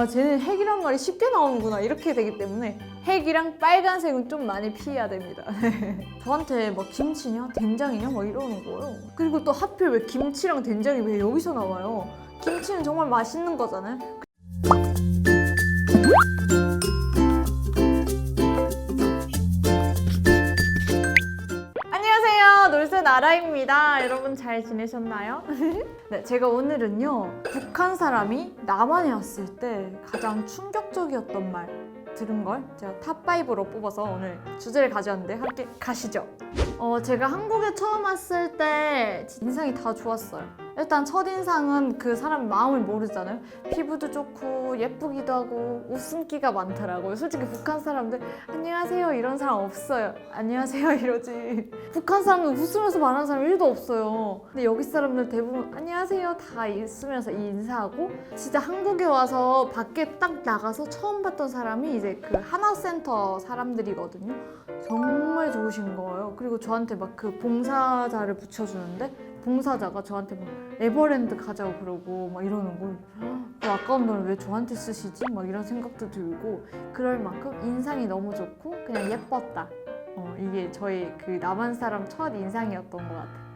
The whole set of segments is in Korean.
쟤는 핵이란 말이 쉽게 나오는구나 이렇게 되기 때문에 핵이랑 빨간색은 좀 많이 피해야 됩니다. 저한테 막 김치냐 된장이냐 막 이러는 거예요. 그리고 또 하필 왜 김치랑 된장이 왜 여기서 나와요? 김치는 정말 맛있는 거잖아요. 안녕하세요, 놀새나라입니다. 여러분 잘 지내셨나요? 네, 제가 오늘은요 북한 사람이 남한에 왔을 때 가장 충격적이었던 말 들은 걸 제가 탑5로 뽑아서 오늘 주제를 가져왔는데 함께 가시죠. 제가 한국에 처음 왔을 때 인상이 다 좋았어요. 일단 첫인상은 그 사람 마음을 모르잖아요. 피부도 좋고 예쁘기도 하고 웃음기가 많더라고요. 솔직히 북한 사람들 안녕하세요 이런 사람 없어요. 안녕하세요 이러지. 북한 사람들 웃으면서 말하는 사람 1도 없어요. 근데 여기 사람들 대부분 안녕하세요 다 있으면서 인사하고, 진짜 한국에 와서 밖에 딱 나가서 처음 봤던 사람이 이제 그 하나센터 사람들이거든요. 정말 좋으신 거예요. 그리고 저한테 막 그 봉사자를 붙여주는데 봉사자가 저한테 막 에버랜드 가자고 그러고 막 이러는 거, 그 아까운 돈을 왜 저한테 쓰시지? 막 이런 생각도 들고, 그럴 만큼 인상이 너무 좋고 그냥 예뻤다. 이게 저희 그 남한 사람 첫 인상이었던 것 같아요.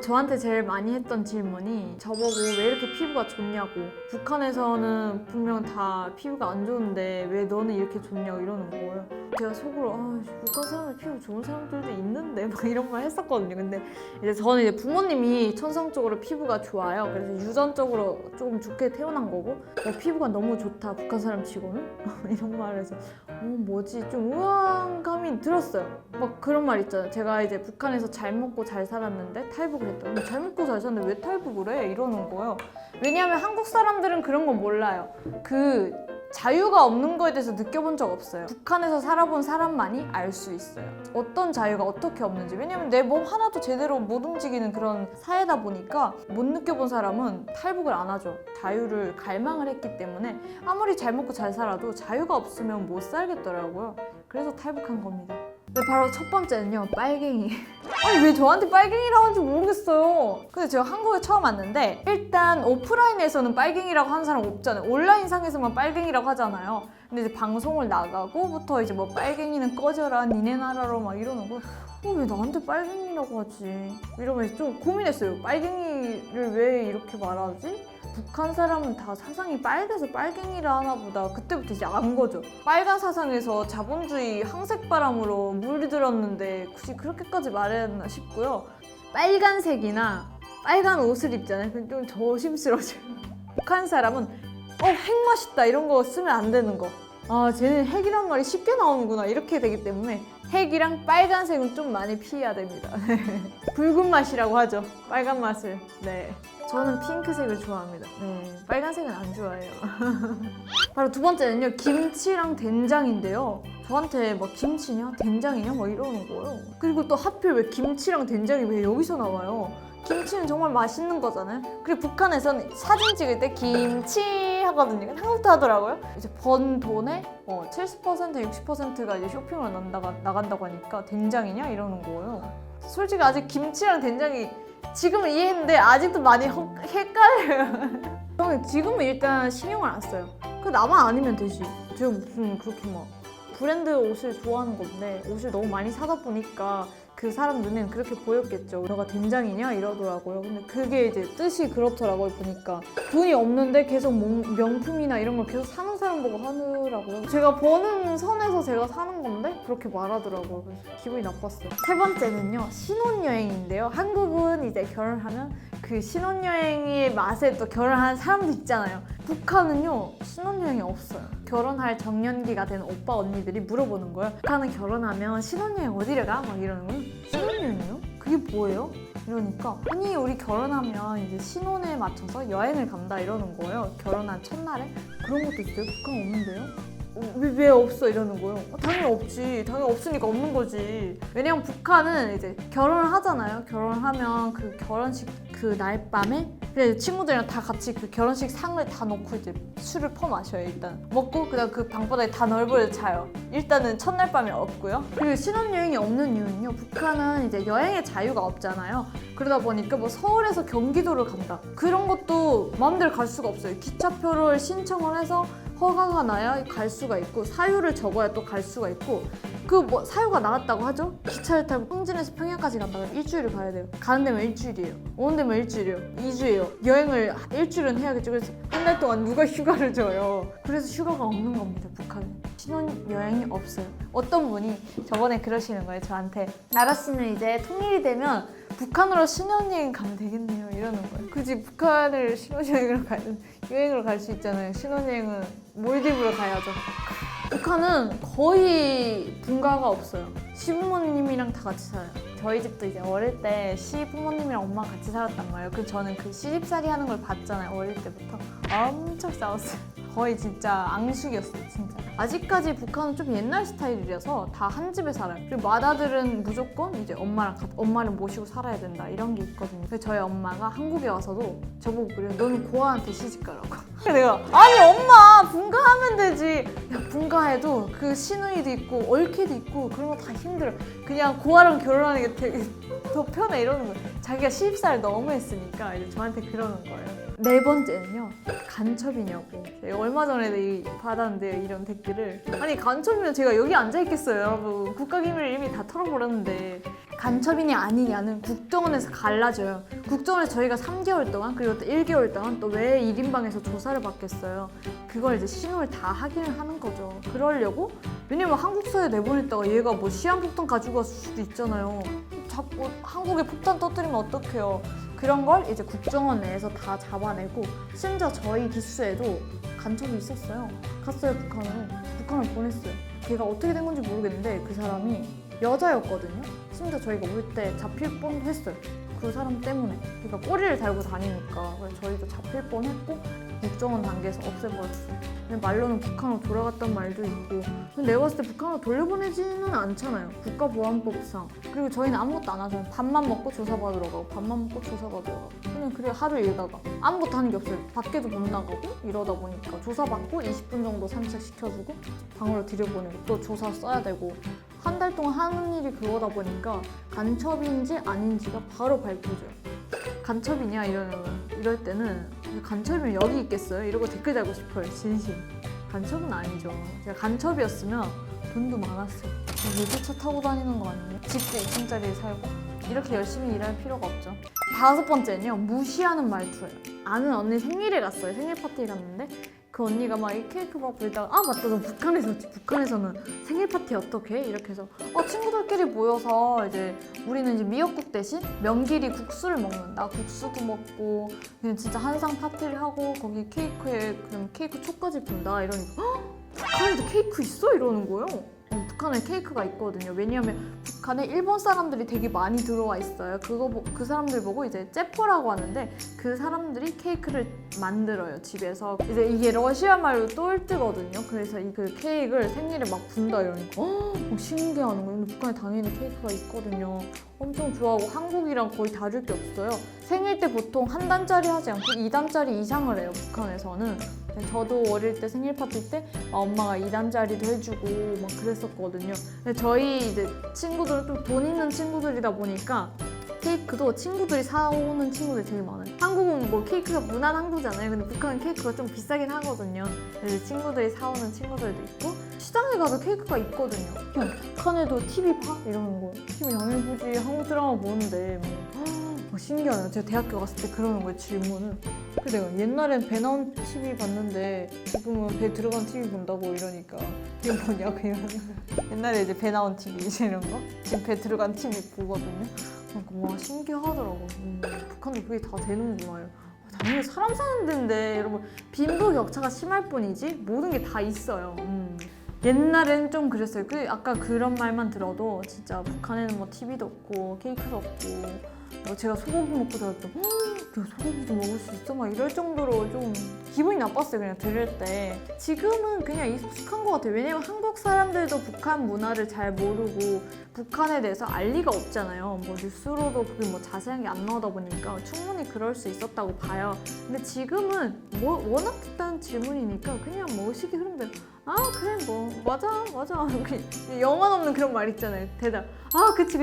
저한테 제일 많이 했던 질문이 저보고 왜 이렇게 피부가 좋냐고. 북한에서는 분명 다 피부가 안 좋은데 왜 너는 이렇게 좋냐고 이러는 거예요. 제가 속으로 북한 사람들 피부 좋은 사람들도 있는데 막 이런 말 했었거든요. 근데 이제 저는 이제 부모님이 천성적으로 피부가 좋아요. 그래서 유전적으로 조금 좋게 태어난 거고, 피부가 너무 좋다 북한 사람 치고는 이런 말을 해서 뭐지 좀 우왕감이 들었어요. 막 그런 말 있잖아요. 제가 이제 북한에서 잘 먹고 잘 살았는데 탈북을 했다. 잘 먹고 잘 살았는데 왜 탈북을 해? 이러는 거예요. 왜냐하면 한국 사람들은 그런 거 몰라요. 그 자유가 없는 거에 대해서 느껴본 적 없어요. 북한에서 살아본 사람만이 알 수 있어요. 어떤 자유가 어떻게 없는지. 왜냐면 내 몸 하나도 제대로 못 움직이는 그런 사회다 보니까 못 느껴본 사람은 탈북을 안 하죠. 자유를 갈망을 했기 때문에 아무리 잘 먹고 잘 살아도 자유가 없으면 못 살겠더라고요. 그래서 탈북한 겁니다. 네, 바로 첫 번째는요, 빨갱이. 아니 왜 저한테 빨갱이라고 하는지 모르겠어요. 근데 제가 한국에 처음 왔는데 일단 오프라인에서는 빨갱이라고 하는 사람 없잖아요. 온라인상에서만 빨갱이라고 하잖아요. 근데 이제 방송을 나가고부터 이제 뭐 빨갱이는 꺼져라 니네 나라로 막 이러는 거, 왜 나한테 빨갱이라고 하지? 이러면서 좀 고민했어요. 빨갱이를 왜 이렇게 말하지? 북한 사람은 다 사상이 빨개서 빨갱이라 하나 보다. 그때부터 이제 안 거죠. 빨간 사상에서 자본주의 항색바람으로 물들었는데 굳이 그렇게까지 말해야 했나 싶고요. 빨간색이나 빨간 옷을 입잖아요. 그럼 좀 조심스러워져요. 북한 사람은 핵 맛있다 이런 거 쓰면 안 되는 거. 쟤는 핵이란 말이 쉽게 나오는구나 이렇게 되기 때문에 핵이랑 빨간색은 좀 많이 피해야 됩니다. 붉은 맛이라고 하죠. 빨간 맛을. 네. 저는 핑크색을 좋아합니다. 네, 빨간색은 안 좋아해요. 바로 두 번째는요, 김치랑 된장인데요. 저한테 막 김치냐 된장이냐 막 이러는 거예요. 그리고 또 하필 왜 김치랑 된장이 왜 여기서 나와요? 김치는 정말 맛있는 거잖아요. 그리고 북한에서는 사진 찍을 때 김치 하거든요. 한국도 하더라고요. 이제 번 돈의 70% 60%가 이제 쇼핑으로 나간다고 하니까 된장이냐 이러는 거예요. 솔직히 아직 김치랑 된장이 지금은 이해했는데 아직도 많이 헷갈려요. 저는 지금은 일단 신경을 안 써요. 그 나만 아니면 되지. 제가 무슨 그렇게 막 브랜드 옷을 좋아하는 건데 옷을 너무 많이 사다 보니까 그 사람 눈에는 그렇게 보였겠죠. 너가 된장이냐 이러더라고요. 근데 그게 이제 뜻이 그렇더라고요. 보니까 돈이 없는데 계속 명품이나 이런 걸 계속 사는 사람 보고 하더라고요. 제가 버는 선에서 제가 사는 건데 그렇게 말하더라고요. 그래서 기분이 나빴어요. 세 번째는요, 신혼여행인데요. 한국은 이제 결혼하면 그 신혼여행의 맛에 또 결혼하는 사람도 있잖아요. 북한은요, 신혼여행이 없어요. 결혼할 정년기가 된 오빠 언니들이 물어보는 거예요. 북한은 결혼하면 신혼여행 어디를 가? 막 이러는 거예요. 신혼여행이요? 그게 뭐예요? 이러니까 아니 우리 결혼하면 이제 신혼에 맞춰서 여행을 간다 이러는 거예요. 결혼한 첫날에. 그런 것도 있어요? 북한 없는데요? 왜 없어? 이러는 거예요. 당연히 없지. 당연히 없으니까 없는 거지. 왜냐면 북한은 이제 결혼을 하잖아요. 결혼을 하면 그 결혼식 그날 밤에 그래 친구들이랑 다 같이 그 결혼식 상을 다 놓고 이제 술을 퍼마셔요. 일단 먹고 그다음 그 방바닥에 다 널브러져 자요. 일단은 첫날 밤에 없고요. 그리고 신혼여행이 없는 이유는요. 북한은 이제 여행의 자유가 없잖아요. 그러다 보니까 뭐 서울에서 경기도를 간다. 그런 것도 마음대로 갈 수가 없어요. 기차표를 신청을 해서 허가가 나야 갈 수가 있고 사유를 적어야 또 갈 수가 있고 그 뭐 사유가 나왔다고 하죠? 기차를 타고 흥진에서 평양까지 간다면 일주일을 가야 돼요. 가는 데만 일주일이에요. 오는 데만 일주일이에요. 2주예요. 여행을 일주일은 해야겠죠. 그래서 한 달 동안 누가 휴가를 줘요. 그래서 휴가가 없는 겁니다. 북한은. 신혼여행이 없어요. 어떤 분이 저번에 그러시는 거예요. 저한테 나라 씨는 이제 통일이 되면 북한으로 신혼여행 가면 되겠네요. 이러는 거예요. 굳이 북한을 신혼여행으로 여행으로 갈 수 있잖아요. 신혼여행은 몰디브로 가야죠. 북한은 거의 분가가 없어요. 시부모님이랑 다 같이 살아요. 저희 집도 이제 어릴 때 시부모님이랑 엄마가 같이 살았단 말이에요. 그 저는 그 시집살이 하는 걸 봤잖아요. 어릴 때부터 엄청 싸웠어요. 거의 진짜 앙숙이었어요. 진짜. 아직까지 북한은 좀 옛날 스타일이라서 다 한 집에 살아요. 그리고 맏아들은 무조건 이제 엄마를 모시고 살아야 된다 이런 게 있거든요. 그래서 저희 엄마가 한국에 와서도 저보고 그래요. 너는 고아한테 시집 가라고. 그래서 내가 아니 엄마 분가하면 되지. 야 분가해도 그 시누이도 있고 얽히도 있고 그런 거 다 힘들어. 그냥 고아랑 결혼하는 게 되게 더 편해 이러는 거예요. 자기가 시집살 너무 했으니까 이제 저한테 그러는 거예요. 네 번째는요. 간첩이냐고. 제가 얼마 전에 받았는데요. 이런 댓글을. 아니 간첩이면 제가 여기 앉아있겠어요. 여러분. 국가기밀을 이미 다 털어버렸는데 간첩이냐 아니냐는 국정원에서 갈라져요. 국정원에서 저희가 3개월 동안 그리고 또 1개월 동안 또 왜 1인방에서 조사를 받겠어요. 그걸 이제 신용을 다 확인을 하는 거죠. 그러려고 왜냐면 한국서에 내보냈다가 얘가 뭐 시한폭탄 가지고 왔을 수도 있잖아요. 자꾸 한국에 폭탄 터뜨리면 어떡해요. 그런 걸 이제 국정원 내에서 다 잡아내고 심지어 저희 기수에도 간첩이 있었어요. 갔어요 북한을 보냈어요. 걔가 어떻게 된 건지 모르겠는데 그 사람이 여자였거든요. 심지어 저희가 올 때 잡힐 뻔도 했어요. 그 사람 때문에. 그러니까 꼬리를 달고 다니니까 그래서 저희도 잡힐 뻔했고 국정원 단계에서 없애버렸어요. 근데 말로는 북한으로 돌아갔단 말도 있고 근데 내가 봤을 때 북한으로 돌려보내지는 않잖아요. 국가보안법상. 그리고 저희는 아무것도 안 하잖아요. 밥만 먹고 조사받으러 가고 밥만 먹고 조사받으러 가고 그냥 하루 일다가 아무것도 하는 게 없어요. 밖에도 못 나가고 이러다 보니까 조사받고 20분 정도 산책시켜주고 방으로 들여보내고 또 조사 써야 되고 한 달 동안 하는 일이 그거다 보니까 간첩인지 아닌지가 바로 밝혀져요. 간첩이냐 이럴 때는 간첩이면 여기 있겠어요? 이러고 댓글 달고 싶어요. 진심. 간첩은 아니죠. 제가 간첩이었으면 돈도 많았어요. 외제차 타고 다니는 거 아니에요? 집도 2층짜리에 살고 이렇게 열심히 일할 필요가 없죠. 5번째는요. 무시하는 말투예요. 아는 언니 생일에 갔어요. 생일 파티에 갔는데 그 언니가 막 이 케이크 막 불다가 아 맞다 너 북한에서지. 북한에서는 생일 파티 어떻게 해? 이렇게 해서 친구들끼리 모여서 이제 우리는 이제 미역국 대신 명길이 국수를 먹는다. 국수도 먹고 그냥 진짜 한상 파티를 하고 거기 케이크에 그냥 케이크 초까지 분다 이러니까 북한에도 케이크 있어? 이러는 거예요. 북한에 케이크가 있거든요. 왜냐하면 북한에 일본 사람들이 되게 많이 들어와 있어요. 그 사람들 보고 이제 째포라고 하는데 그 사람들이 케이크를 만들어요. 집에서. 이제 이게 러시아 말로 똘뜨거든요. 그래서 그 케이크를 생일에 막 분다 이러니까 신기하는 거예요. 근데 북한에 당연히 케이크가 있거든요. 엄청 좋아하고 한국이랑 거의 다를 게 없어요. 생일 때 보통 한 단짜리 하지 않고 2단짜리 이상을 해요. 북한에서는. 저도 어릴 때 생일 파티 때 엄마가 2단짜리도 해주고 막 그랬었거든요. 근데 저희 이제 친구들은 좀 돈 있는 친구들이다 보니까 케이크도 친구들이 사오는 친구들이 되게 많아요. 한국은 뭐 케이크가 무난한 거잖아요. 근데 북한은 케이크가 좀 비싸긴 하거든요. 그래서 친구들이 사오는 친구들도 있고 시장에 가도 케이크가 있거든요. 야, 북한에도 TV 봐? 이러는 거예요. TV 당연히 보지. 한국 드라마 보는데 뭐 신기하네요. 제가 대학교 갔을 때 그러는 거예요. 질문을. 그래서 내가 옛날엔 배 나온 TV 봤는데 지금은 배 들어간 TV 본다고 이러니까 이게 뭐냐고 이러는 거예요. 옛날에 이제 배 나온 TV 이런 거 지금 배 들어간 TV 보거든요. 그러니까 와 신기하더라고. 북한도 그게 다 되는구나. 당연히 사람 사는 데인데 여러분 빈부격차가 심할 뿐이지 모든 게 다 있어요. 옛날엔 좀 그랬어요. 아까 그런 말만 들어도 진짜 북한에는 뭐 TV도 없고 케이크도 없고 뭐 제가 소고기 먹고 들었던 어떻게 소고기도 먹을 수 있어? 막 이럴 정도로 좀 기분이 나빴어요, 그냥 들을 때. 지금은 그냥 익숙한 것 같아요. 왜냐면 한국 사람들도 북한 문화를 잘 모르고 북한에 대해서 알 리가 없잖아요. 뭐 뉴스로도 그게 뭐 자세하게 안 나오다 보니까 충분히 그럴 수 있었다고 봐요. 근데 지금은 뭐 워낙 듣던 질문이니까 그냥 뭐 의식이 흐름대로 아 그래 뭐 맞아 영혼 없는 그런 말 있잖아요. 대답 아 그치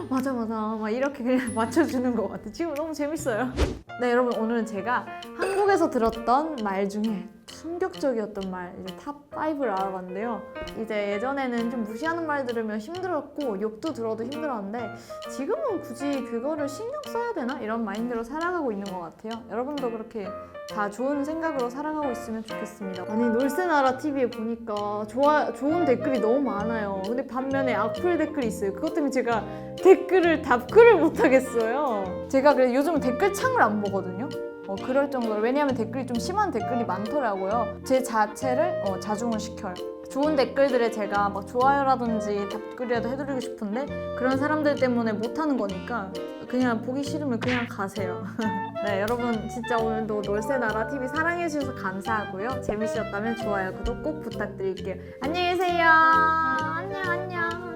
맞아 막 이렇게 그냥 맞춰주는 것 같아. 지금 너무 재밌어요. 네 여러분, 오늘은 제가 한국에서 들었던 말 중에 충격적이었던 말 이제 탑5를 알아봤는데요. 이제 예전에는 좀 무시하는 말 들으면 힘들었고 욕도 들어도 힘들었는데 지금은 굳이 그거를 신경 써야 되나? 이런 마인드로 살아가고 있는 것 같아요. 여러분도 그렇게 다 좋은 생각으로 살아가고 있으면 좋겠습니다. 아니 놀새나라 TV에 보니까 좋은 댓글이 너무 많아요. 근데 반면에 악플 댓글이 있어요. 그것 때문에 제가 댓글을 답글을 못하겠어요. 제가 그래서 요즘은 댓글창을 안 보거든요. 그럴 정도로. 왜냐하면 댓글이 좀 심한 댓글이 많더라고요. 제 자체를 자중을 시켜요. 좋은 댓글들에 제가 막 좋아요라든지 답글이라도 해드리고 싶은데 그런 사람들 때문에 못하는 거니까 그냥 보기 싫으면 그냥 가세요. 네 여러분, 진짜 오늘도 놀새나라 TV 사랑해주셔서 감사하고요. 재밌으셨다면 좋아요, 구독 꼭 부탁드릴게요. 안녕히 계세요. 안녕.